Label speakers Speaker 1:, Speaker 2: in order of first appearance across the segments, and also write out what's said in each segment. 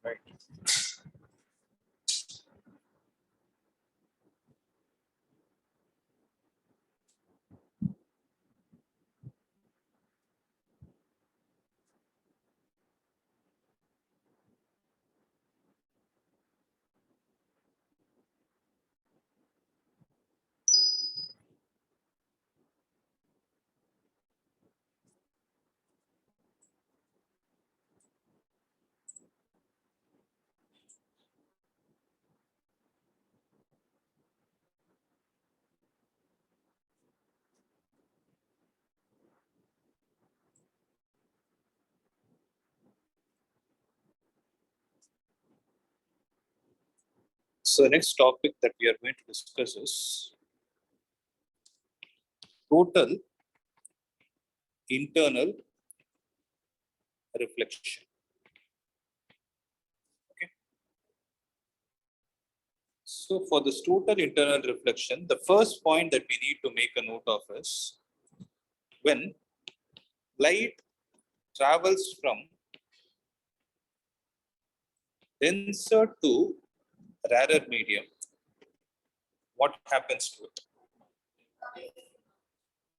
Speaker 1: Right. So the next topic that we are going to discuss is total internal reflection. Okay. So for this total internal reflection, the first point that we need to make a note of is when light travels from denser to rarer medium, what happens to it?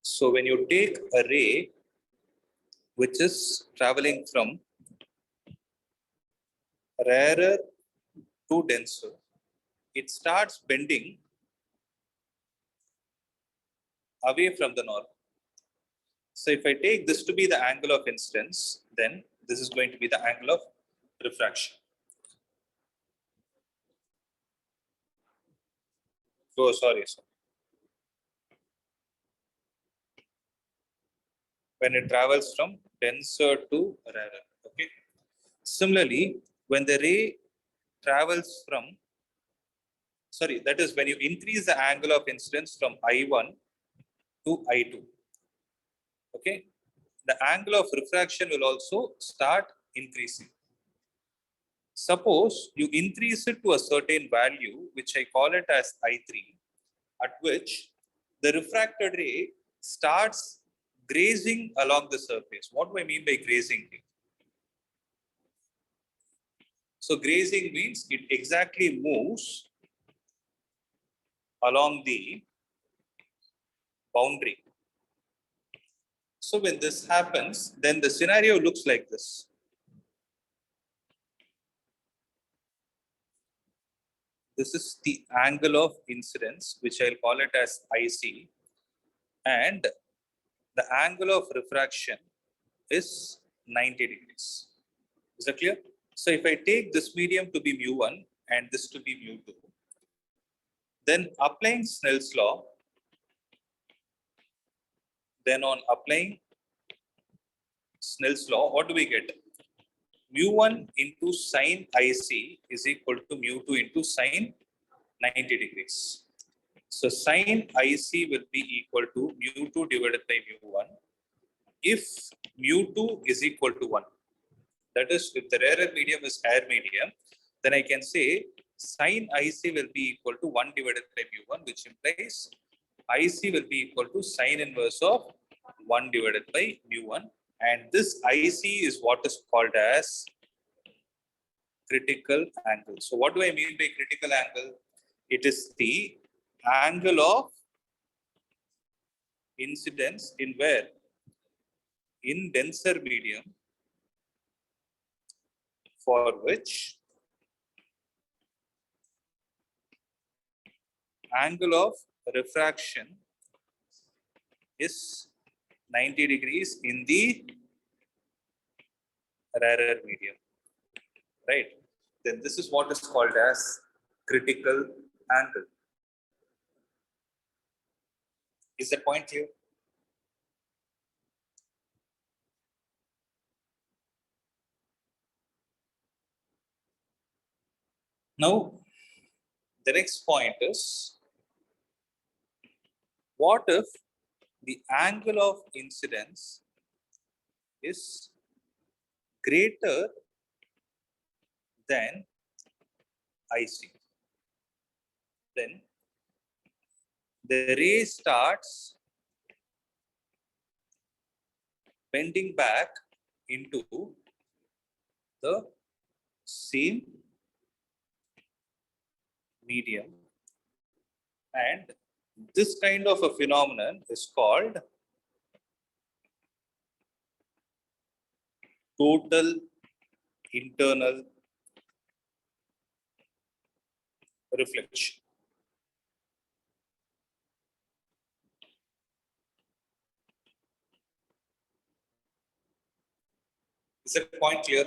Speaker 1: So when you take a ray which is traveling from rarer to denser, it starts bending away from the norm. So if I take this to be the angle of incidence, then this is going to be the angle of refraction. Oh, sorry. When it travels from denser to rarer. Okay. Similarly, when the ray travels from, sorry, that is when you increase the angle of incidence from I1 to I2. Okay. The angle of refraction will also start increasing. Suppose you increase it to a certain value, which I call it as I3, at which the refracted ray starts grazing along the surface. What do I mean by grazing? So grazing means it exactly moves along the boundary. So when this happens, then the scenario looks like this. This is the angle of incidence, which I'll call it as IC. And the angle of refraction is 90 degrees. Is that clear? So if I take this medium to be mu1 and this to be mu2, then applying Snell's law, then on applying Snell's law, what do we get? Mu1 into sine IC is equal to mu2 into sine 90 degrees. So sine IC will be equal to mu2 divided by mu1 if mu2 is equal to 1. That is, if the rarer medium is air medium, then I can say sine IC will be equal to 1 divided by mu1, which implies IC will be equal to sine inverse of 1 divided by mu1. And this IC is what is called as critical angle. So what do I mean by critical angle? It is the angle of incidence in where? In denser medium, for which angle of refraction is 90 degrees in the rarer medium, right? Then this is what is called as critical angle. Is that point clear? Now, the next point is, what if the angle of incidence is greater than IC? Then the ray starts bending back into the same medium, and this kind of a phenomenon is called total internal reflection. Is that point clear?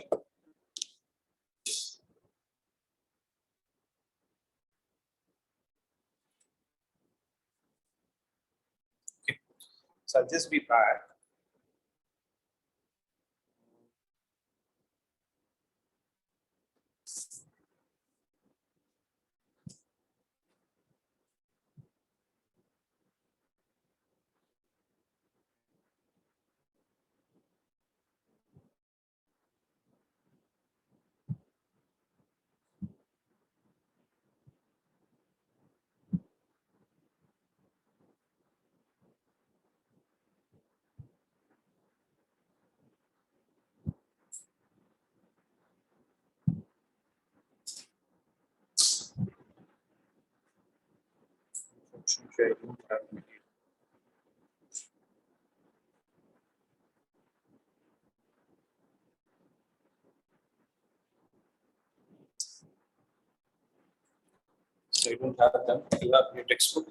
Speaker 1: Okay. So I'll just be back. I don't have material. So I don't have them. You have your textbook.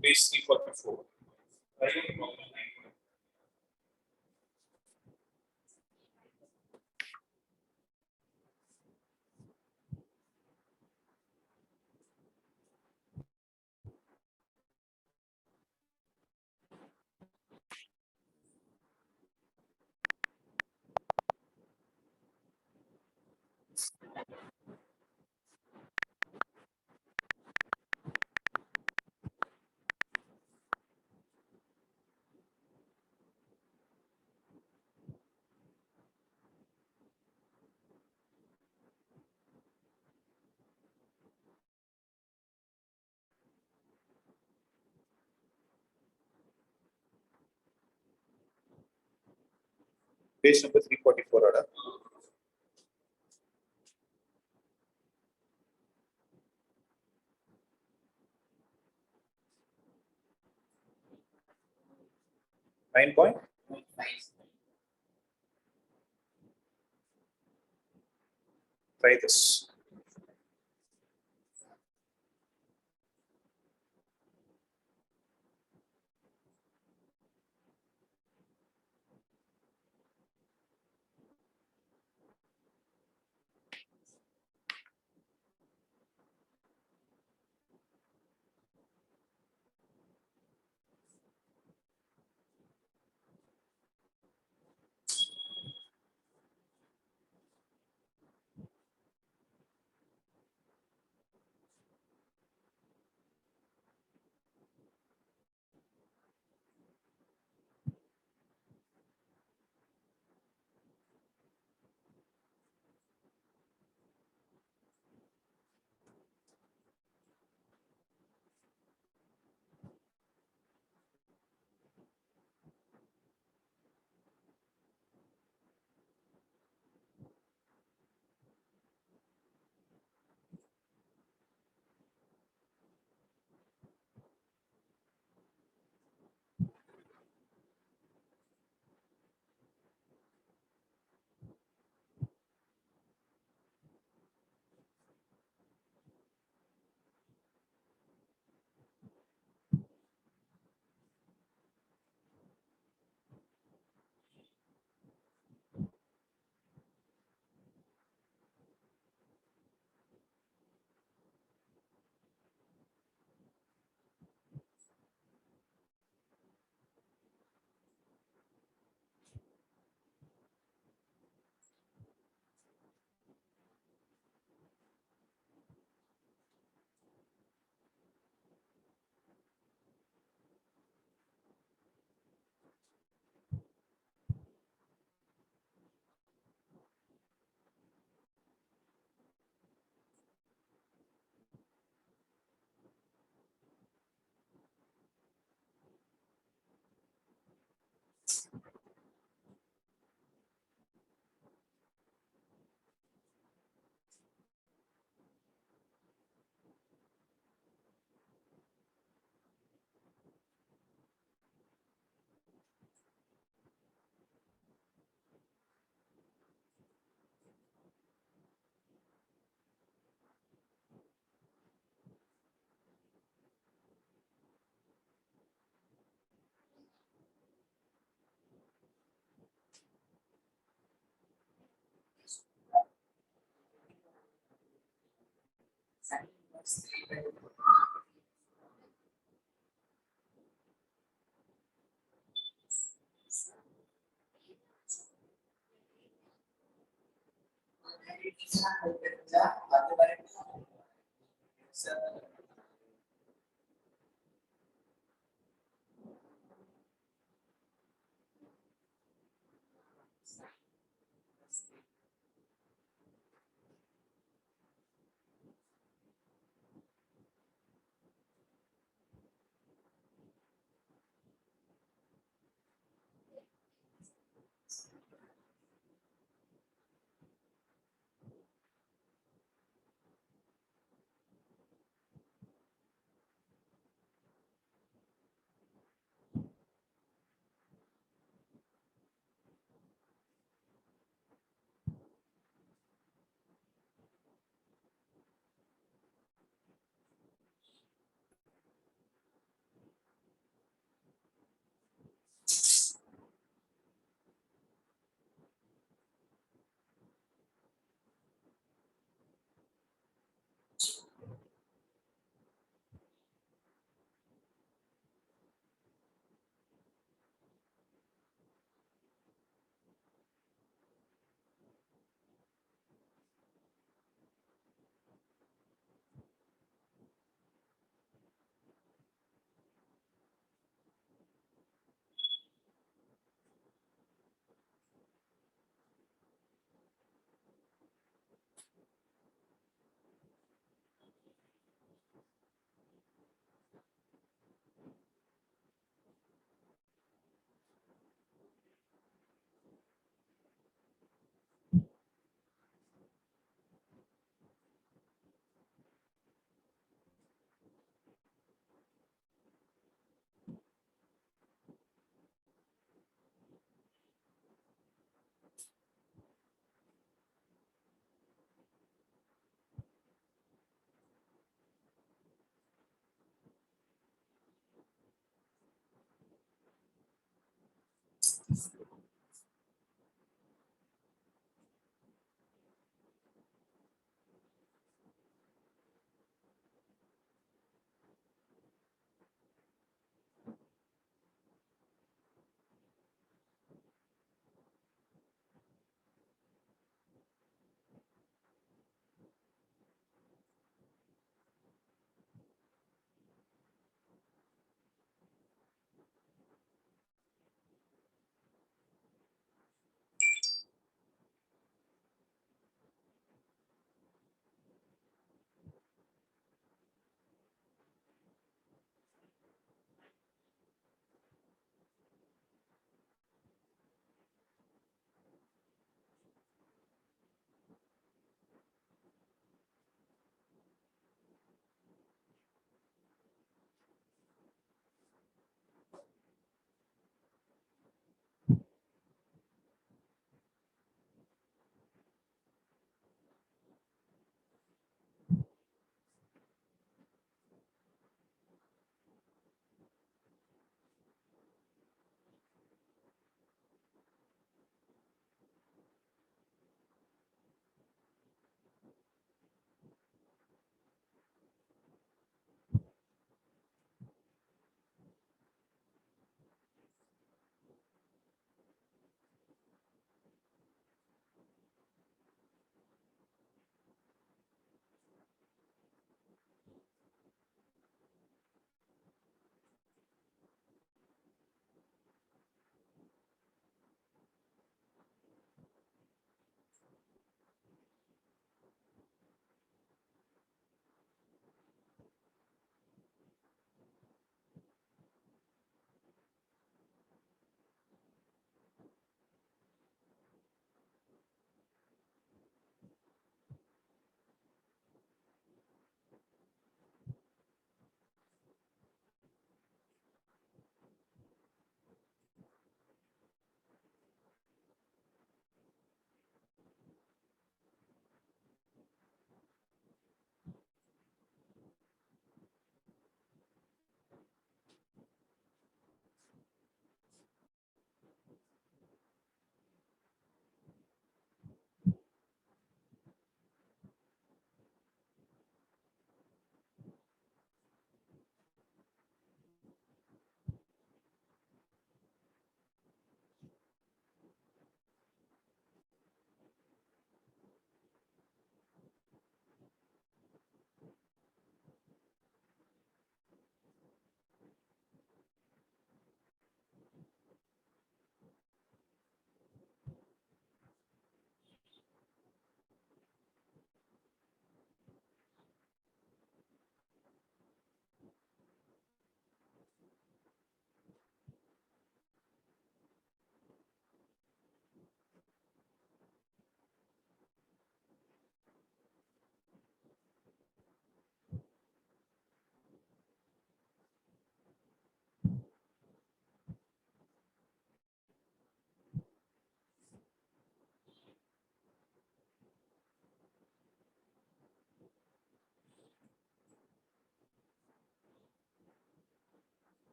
Speaker 1: Base 344. Page number 344 order. Nine point. Try this.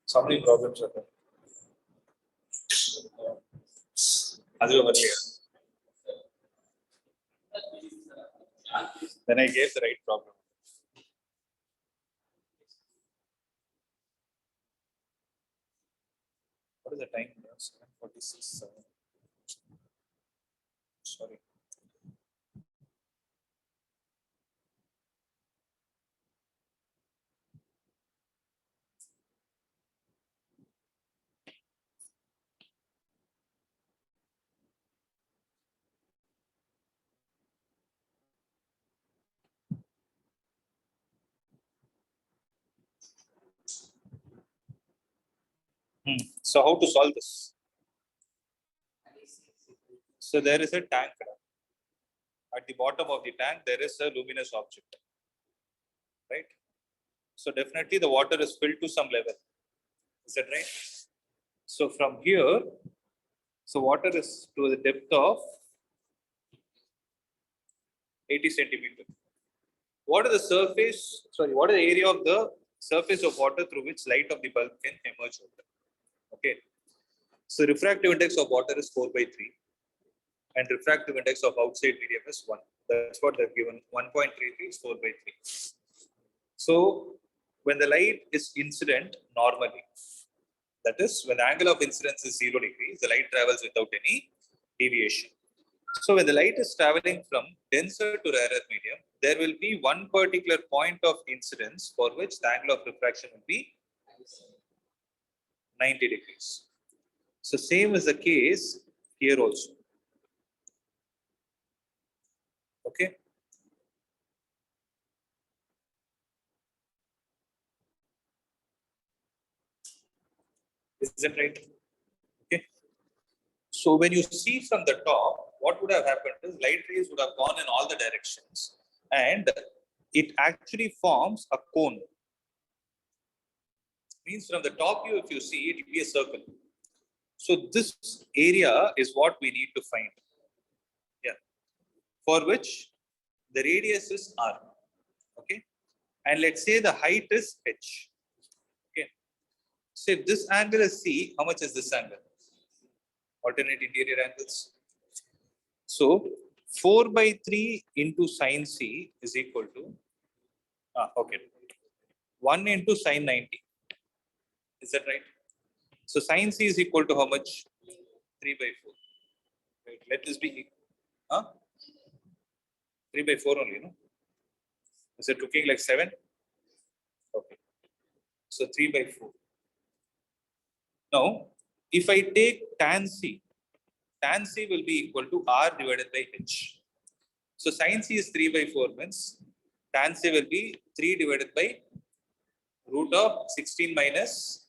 Speaker 1: So many problems are there. Then I gave the right problem. What is the time? 7:46. Sorry. So how to solve this? So there is a tank. At the bottom of the tank, there is a luminous object, right? So definitely the water is filled to some level. Is that right? So from here, so water is to the depth of 80 centimeter. What is the surface? Sorry, what is the area of the surface of water through which light of the bulb can emerge out? Okay. So refractive index of water is 4/3, and refractive index of outside medium is 1. That's what they've given. 1.33 is 4/3. So when the light is incident normally, that is when the angle of incidence is 0 degrees, the light travels without any deviation. So when the light is traveling from denser to rarer medium, there will be one particular point of incidence for which the angle of refraction will be 90 degrees. So same is the case here also. Okay. Is that right? Okay. So when you see from the top, what would have happened is light rays would have gone in all the directions and it actually forms a cone. Means from the top view, if you see it will be a circle. So this area is what we need to find. Yeah. For which the radius is r. Okay. And let's say the height is h. Okay. So if this angle is c, how much is this angle? Alternate interior angles. So 4 by 3 into sine c is equal to okay, 1 into sine 90. Is that right? So sine c is equal to how much? 3 by 4. Right. Let this be 3 by 4 only, no? Is it looking like 7? Okay. So 3 by 4. Now, if I take tan c will be equal to r divided by h. So sin c is 3 by 4 means tan c will be 3 divided by root of 16 minus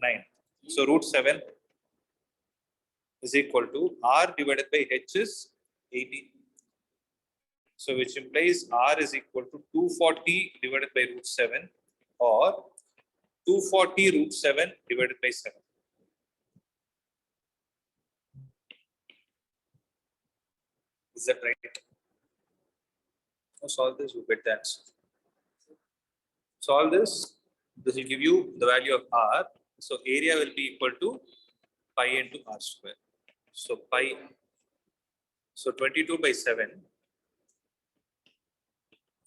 Speaker 1: 9. So root 7 is equal to r divided by h is 80. So which implies r is equal to 240 divided by root 7 or 240 root 7 divided by 7. Is that right? Now solve this, you get the answer. Solve this. This will give you the value of r. So area will be equal to pi into r square. So pi. So 22 by 7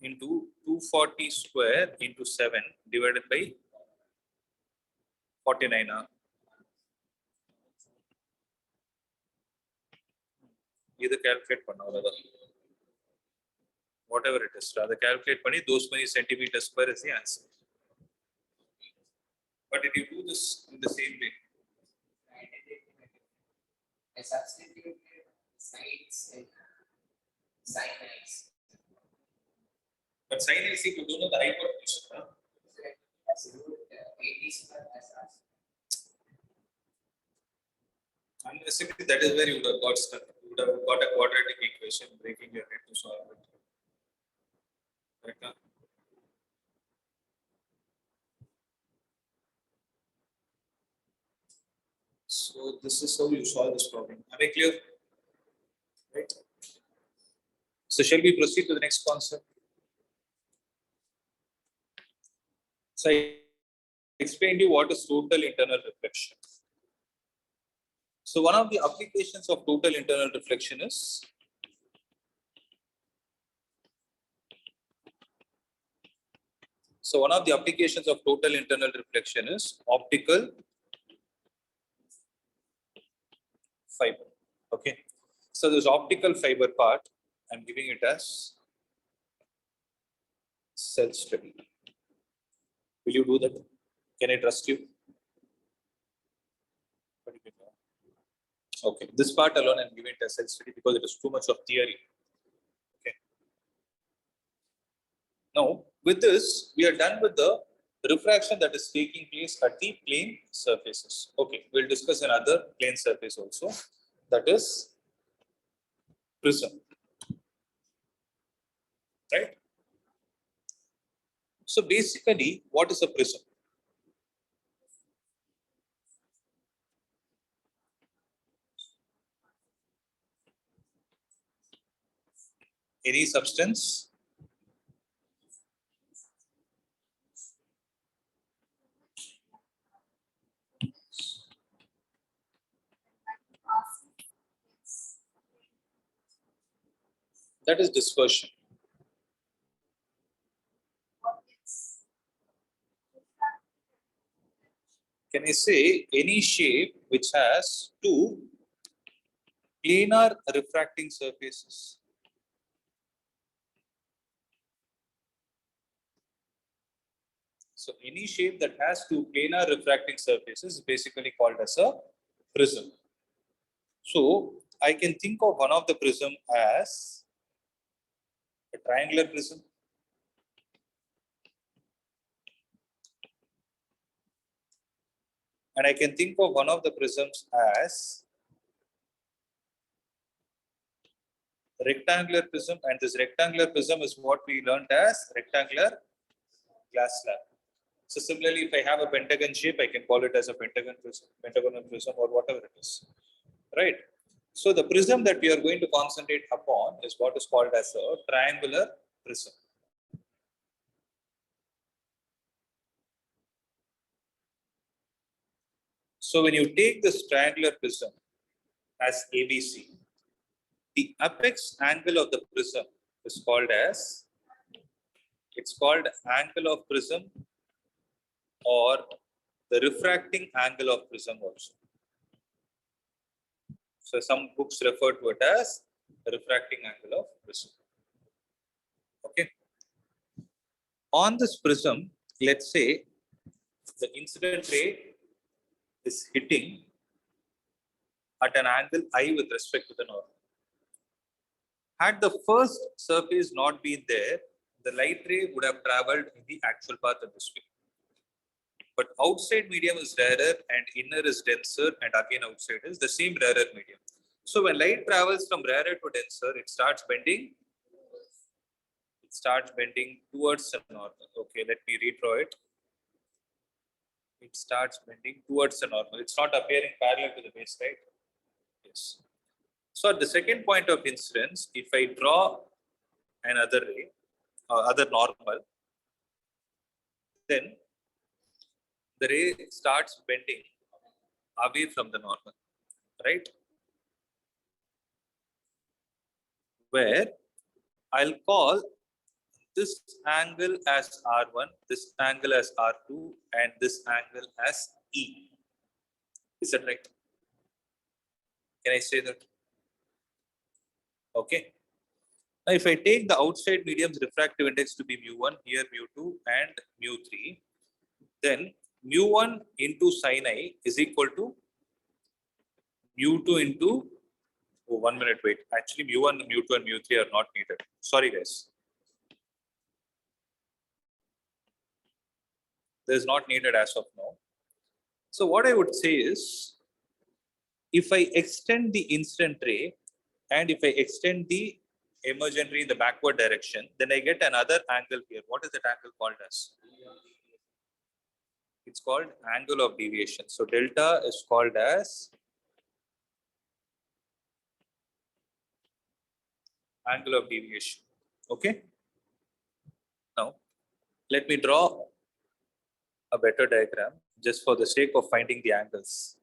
Speaker 1: into 240 square into 7 divided by 49r. Either calculate whatever it is, rather calculate those many centimeters square is the answer. But if you do this in the same way,
Speaker 2: I substitute sides and sine
Speaker 1: but sin is equal to the hypotenuse. Unnecessarily, that is where you would have got stuck. You would have got a quadratic equation, breaking your head to solve it. Right? So this is how you solve this problem. Am I clear? Right. So shall we proceed to the next concept? So I explained you what is total internal reflection. So one of the applications of total internal reflection is optical fiber. Okay. So this optical fiber part, I'm giving it as self-study. Will you do that? Can I trust you? Okay. This part alone I'm giving it as self-study because it is too much of theory. Okay. Now, with this, we are done with the refraction that is taking place at the plane surfaces. Okay, we'll discuss another plane surface also, that is prism. Right? So basically, what is a prism? Any substance that is dispersion. Can I say any shape which has two planar refracting surfaces. So any shape that has two planar refracting surfaces is basically called as a prism. So I can think of one of the prism as a triangular prism. And I can think of one of the prisms as rectangular prism, and this rectangular prism is what we learned as rectangular glass slab. So similarly, if I have a pentagon shape, I can call it as a pentagonal prism or whatever it is, right? So the prism that we are going to concentrate upon is what is called as a triangular prism. So when you take this triangular prism as ABC, the apex angle of the prism is called as, it's called angle of prism or the refracting angle of prism also. So some books refer to it as the refracting angle of prism. Okay. On this prism, let's say the incident ray is hitting at an angle I with respect to the normal. Had the first surface not been there, the light ray would have traveled in the actual path of this way. But outside medium is rarer and inner is denser, and again outside is the same rarer medium. So when light travels from rarer to denser, it starts bending. It starts bending towards the normal. Okay, let me redraw it. It starts bending towards the normal. It's not appearing parallel to the base, right? Yes. So at the second point of incidence, if I draw another ray, other normal, then the ray starts bending away from the normal, right? Where I'll call this angle as R1, this angle as R2, and this angle as E. Is that right? Can I say that? Okay. Now, if I take the outside medium's refractive index to be mu1, here mu2 and mu3, then mu1 into sin I is equal to mu2 into, oh, 1 minute, wait. Actually, mu1, mu2, and mu3 are not needed. Sorry, guys. This is not needed as of now. So what I would say is, if I extend the incident ray and if I extend the emergent ray in the backward direction, then I get another angle here. What is that angle called as? It's called angle of deviation. So delta is called as angle of deviation. Okay. Now, let me draw a better diagram just for the sake of finding the angles.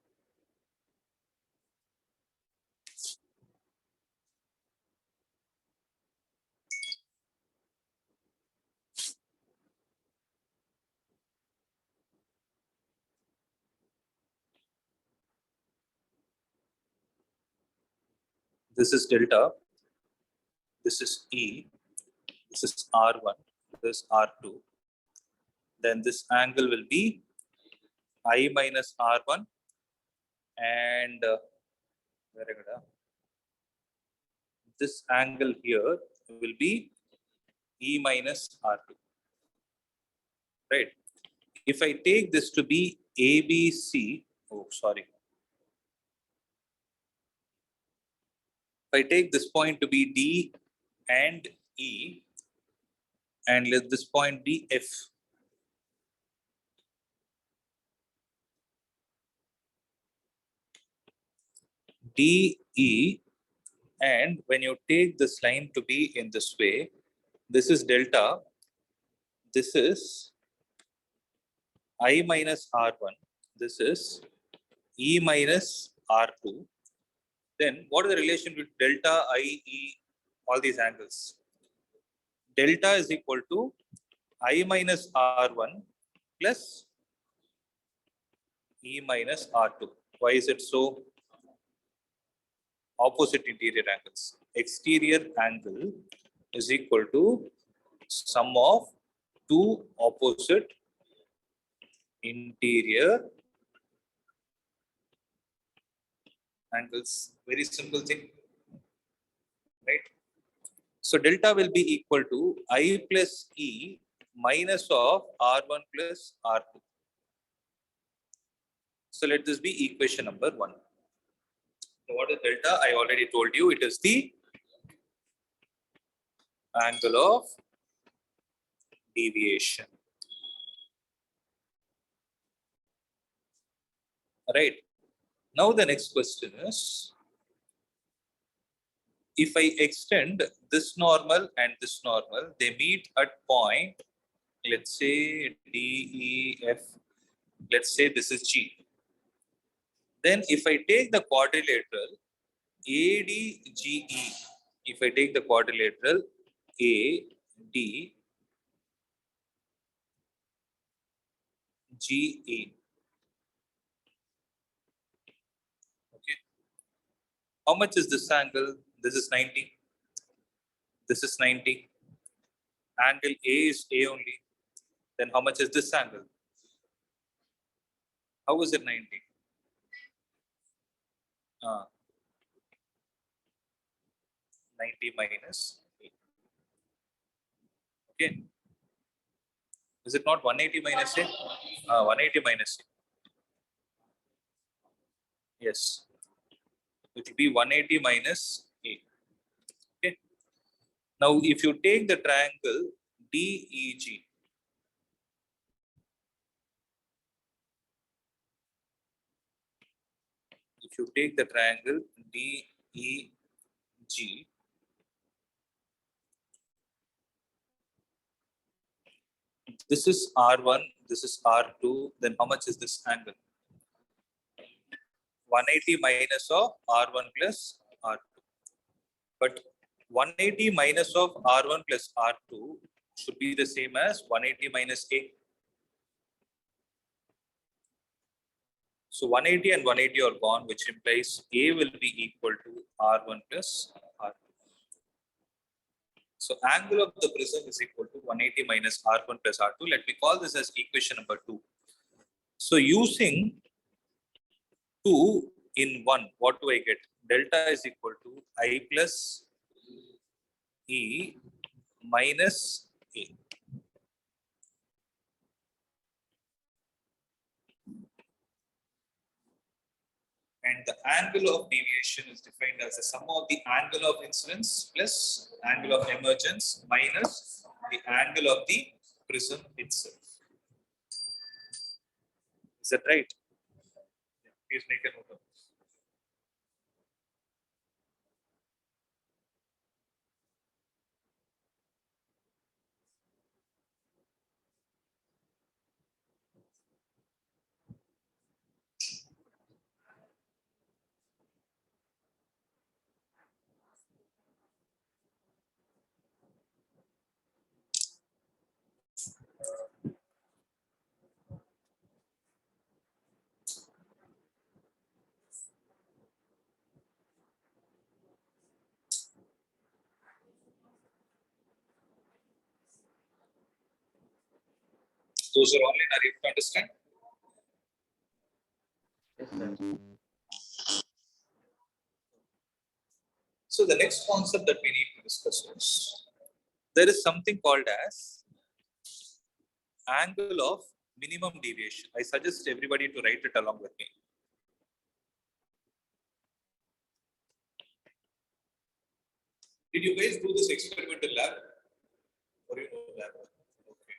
Speaker 1: This is delta, this is E, this is R1, this is R2. Then this angle will be I minus R1 and this angle here will be E minus R2. Right. If I take this to be ABC, oh, sorry. If I take this point to be D and E, and let this point be F. D, E, and when you take this line to be in this way, this is delta, this is I minus R1, this is E minus R2. Then what is the relation with delta, I, E, all these angles? Delta is equal to I minus R1 plus E minus R2. Why is it so? opposite interior angles. Exterior angle is equal to sum of two opposite interior angles. Very simple thing, right? So delta will be equal to I plus E minus of R1 plus R2. So let this be equation number 1. So what is delta? I already told you it is the angle of deviation. Right. Now the next question is, if I extend this normal and this normal, they meet at point, let's say D, E, F, let's say this is G. Then if I take the quadrilateral ADGE, if I take the quadrilateral ADGE, okay, how much is this angle? This is 90. This is 90. Angle A is A only. Then how much is this angle? How is it 90? 90 minus A. Okay. Is it not 180 minus A? 180 minus A. Yes. It will be 180 minus A. Okay. Now, if you take the triangle DEG, if you take the triangle DEG, this is R1, this is R2, then how much is this angle? 180 minus of R1 plus R2. But 180 minus of R1 plus R2 should be the same as 180 minus A. So 180 and 180 are gone, which implies A will be equal to R1 plus R2. So angle of the prism is equal to 180 minus R1 plus R2. Let me call this as equation number 2. So using 2 in 1, what do I get? Delta is equal to I plus E minus A. And the angle of deviation is defined as the sum of the angle of incidence plus angle of emergence minus the angle of the prism itself. Is that right? Please make a note of this. Those are online. Are you able to understand?
Speaker 2: Yes, sir.
Speaker 1: So the next concept that we need to discuss is, there is something called as angle of minimum deviation. I suggest everybody to write it along with me. Did you guys do this experimental lab? Or you know lab? Okay.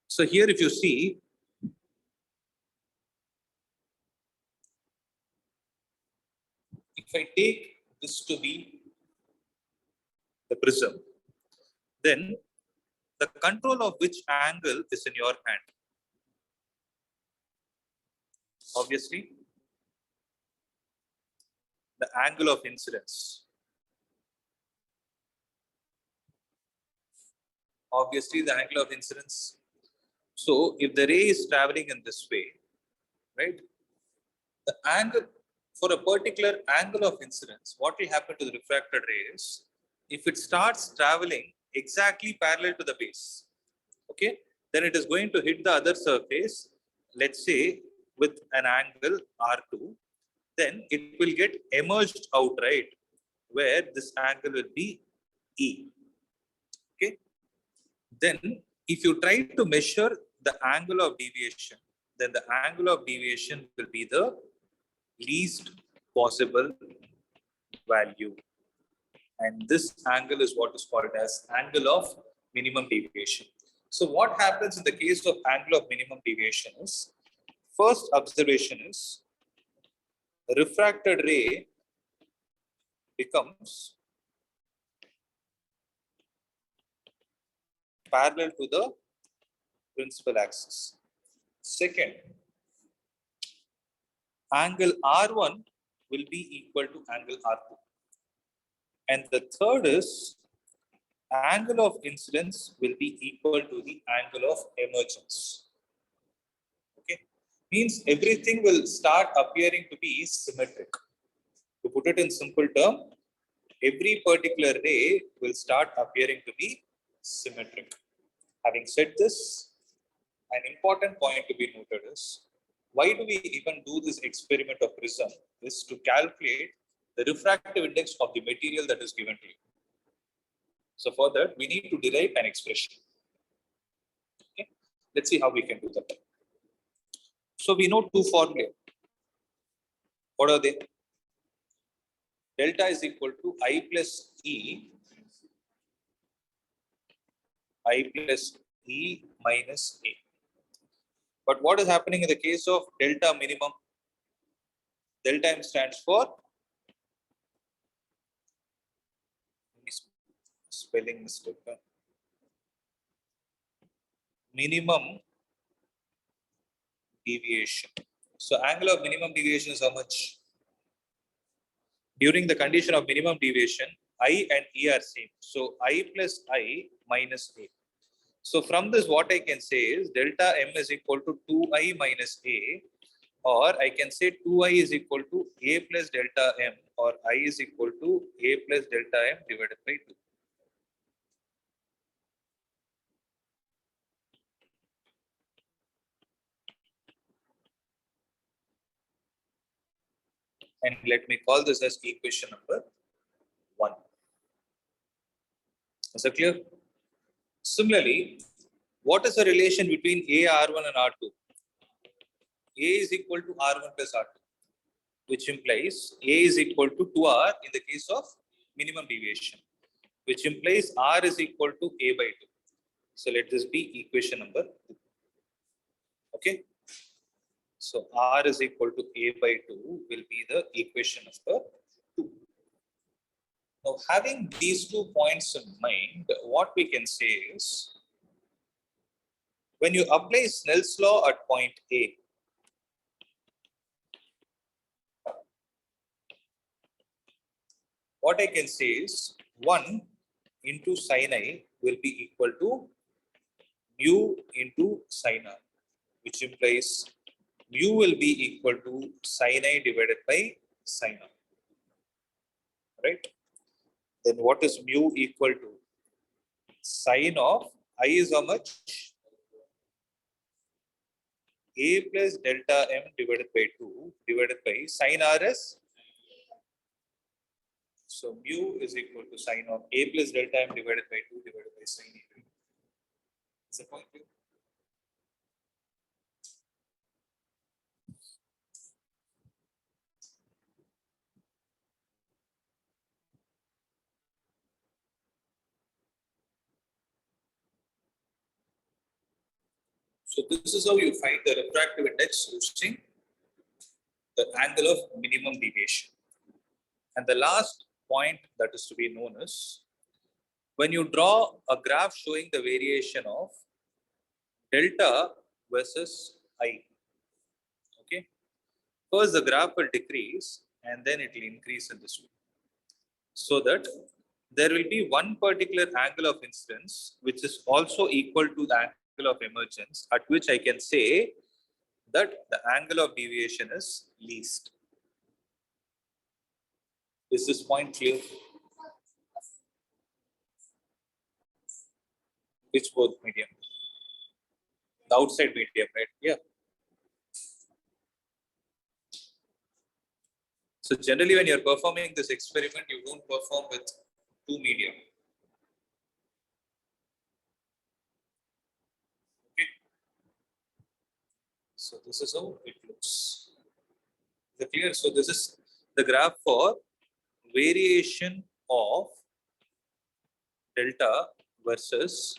Speaker 1: So here if you see, if I take this to be the prism, then the control of which angle is in your hand? Obviously, the angle of incidence. Obviously, the angle of incidence. So if the ray is traveling in this way, right? The angle for a particular angle of incidence, what will happen to the refracted ray is, if it starts traveling exactly parallel to the base, okay, then it is going to hit the other surface, let's say with an angle R2, then it will get emerged out, right, where this angle will be E. Okay. Then if you try to measure the angle of deviation, then the angle of deviation will be the least possible value. And this angle is what is called as angle of minimum deviation. So what happens in the case of angle of minimum deviation is, first observation is refracted ray becomes parallel to the principal axis. Second, angle R1 will be equal to angle R2. And the third is angle of incidence will be equal to the angle of emergence. Okay, means everything will start appearing to be symmetric. To put it in simple term, every particular ray will start appearing to be symmetric. Having said this, an important point to be noted is, why do we even do this experiment of prism is to calculate the refractive index of the material that is given to you. So for that, we need to derive an expression. Okay? Let's see how we can do that. So we know two formulae. What are they? Delta is equal to I plus E minus A. But what is happening in the case of delta minimum? Delta M stands for, spelling mistake, minimum deviation. So angle of minimum deviation is how much? During the condition of minimum deviation, I and E are same. So I plus I minus A. So from this, what I can say is delta M is equal to 2I minus A, or I can say 2I is equal to A plus delta M, or I is equal to A plus delta M divided by 2. And let me call this as equation number 1. Is that clear? Similarly, what is the relation between A, R1 and R2? A is equal to R1 plus R2, which implies A is equal to 2R in the case of minimum deviation, which implies R is equal to A by 2. So let this be equation number 2. Okay. So R is equal to A by 2 will be the equation number 2. Now, having these 2 points in mind, what we can say is, when you apply Snell's law at point A, what I can say is 1 into sin I will be equal to mu into sin R, which implies mu will be equal to sin I divided by sin R. Right? Then what is mu equal to? Sin of I is how much? A plus delta M divided by 2 divided by sin R is, so mu is equal to sin of A plus delta M divided by 2 divided by sin A. Is the point clear? So this is how you find the refractive index using the angle of minimum deviation. And the last point that is to be known is, when you draw a graph showing the variation of delta versus I, okay, first the graph will decrease and then it will increase in this way, so that there will be one particular angle of incidence which is also equal to the angle of emergence, at which I can say that the angle of deviation is least. Is this point clear? Which both medium? The outside medium, right? Yeah. So generally when you're performing this experiment, you don't perform with two medium. Okay. So this is how it looks. Is it clear? So this is the graph for variation of delta versus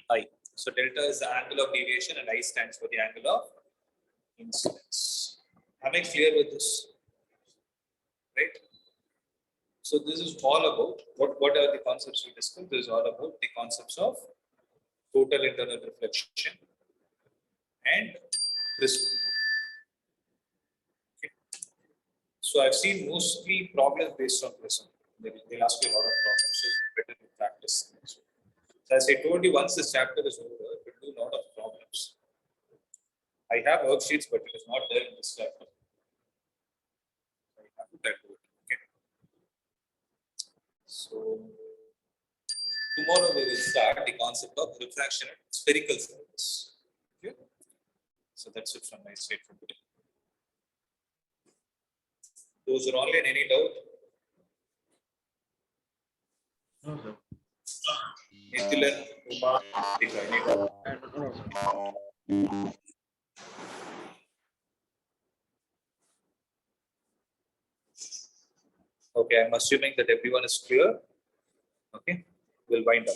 Speaker 1: I. So delta is the angle of deviation and I stands for the angle of incidence. Am I clear with this? Right? So this is all about what are the concepts we discussed? This is all about the concepts of total internal reflection and prism. Okay. So I've seen mostly problems based on prism. They'll ask you a lot of problems, so it's better to practice. So as I told you, once this chapter is over, it will do a lot of problems. I have worksheets, but it is not there in this chapter. I have to try to do it. Okay. So tomorrow we will start the concept of refraction at spherical surface. Okay. So that's it from my side for today. Those are online. Any doubt?
Speaker 2: No, sir.
Speaker 1: Nithilan, Uma, Ritika, any doubt?
Speaker 2: No, sir.
Speaker 1: Okay, I'm assuming that everyone is clear. Okay, we'll wind up.